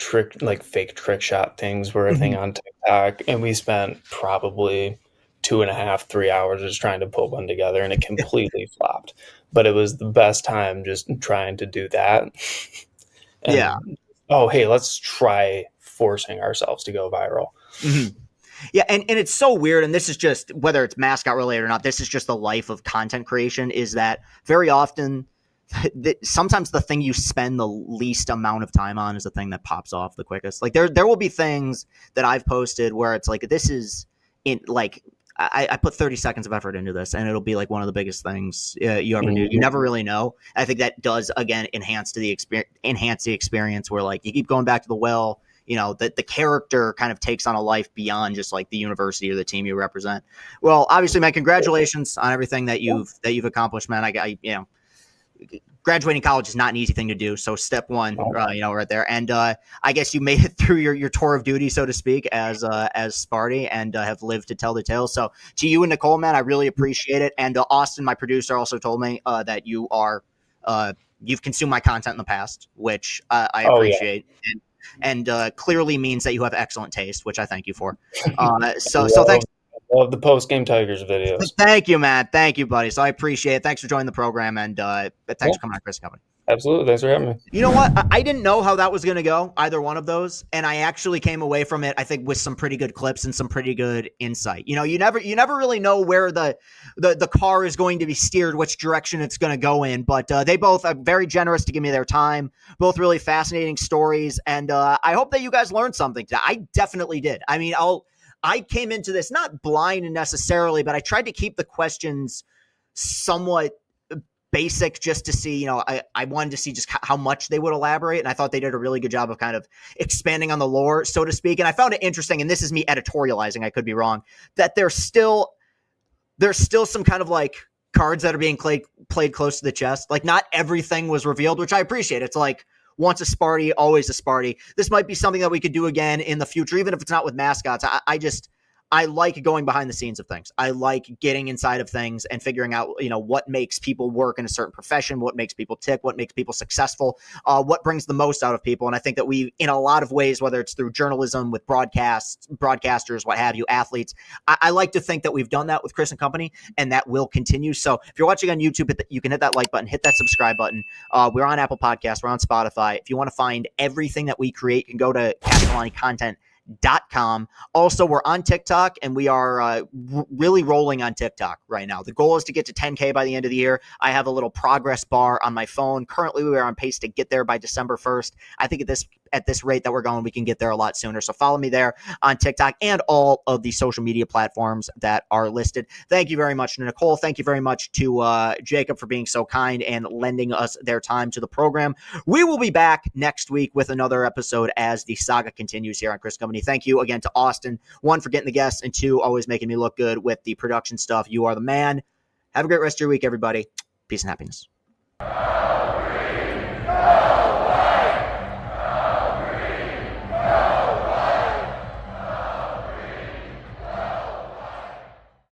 fake trick shot things were a thing on TikTok, and we spent probably 2.5, 3 hours just trying to put one together, and it completely flopped. But it was the best time just trying to do that. And, Yeah. oh, hey, let's try forcing ourselves to go viral. Mm-hmm. Yeah, and it's so weird, and this is just, whether it's Mascot related or not, this is just the life of content creation, is that very often, sometimes the thing you spend the least amount of time on is the thing that pops off the quickest. Like there will be things that I've posted where it's like, this is in like, I put 30 seconds of effort into this, and it'll be like one of the biggest things you ever do. You never really know. I think that does, again, enhance the experience where like you keep going back to the well. You know, that the character kind of takes on a life beyond just like the university or the team you represent. Well, obviously, man, congratulations on everything that you've accomplished, man. Graduating college is not an easy thing to do. So step one, right there. And I guess you made it through your tour of duty, so to speak, as Sparty, and have lived to tell the tale. So to you and Nicole, man, I really appreciate it. And Austin, my producer, also told me that you are you've consumed my content in the past, which I appreciate. Yeah. And clearly means that you have excellent taste, which I thank you for. So thanks. Love the post-game Tigers videos. Thank you, man. Thank you, buddy. So I appreciate it. Thanks for joining the program, and thanks for coming on Chris Company. Absolutely. Thanks for having me. You know what? I didn't know how that was going to go, either one of those, and I actually came away from it, I think, with some pretty good clips and some pretty good insight. You know, you never really know where the car is going to be steered, which direction it's going to go in, but they both are very generous to give me their time, both really fascinating stories, and I hope that you guys learned something today. I definitely did. I mean, I came into this not blind necessarily, but I tried to keep the questions somewhat basic just to see, I wanted to see just how much they would elaborate. And I thought they did a really good job of kind of expanding on the lore, so to speak. And I found it interesting, and this is me editorializing, I could be wrong, that there's still some kind of like cards that are being played close to the chest. Like not everything was revealed, which I appreciate. It's like, once a Sparty, always a Sparty. This might be something that we could do again in the future, even if it's not with mascots. I like going behind the scenes of things. I like getting inside of things and figuring out, what makes people work in a certain profession, what makes people tick, what makes people successful, what brings the most out of people. And I think that we, in a lot of ways, whether it's through journalism, with broadcasters, what have you, athletes, I like to think that we've done that with Chris and Company, and that will continue. So if you're watching on YouTube, you can hit that like button, hit that subscribe button. We're on Apple Podcasts. We're on Spotify. If you want to find everything that we create, you can go to CastellaniContent.com. Also, we're on TikTok, and we are really rolling on TikTok right now. The goal is to get to 10K by the end of the year. I have a little progress bar on my phone. Currently, we are on pace to get there by December 1st. I think at this rate that we're going, we can get there a lot sooner. So follow me there on TikTok and all of the social media platforms that are listed. Thank you very much to Nicole. Thank you very much to Jacob for being so kind and lending us their time to the program. We will be back next week with another episode as the saga continues here on Chris Company. Thank you again to Austin, one, for getting the guests, and two, always making me look good with the production stuff. You are the man. Have a great rest of your week, everybody. Peace and happiness.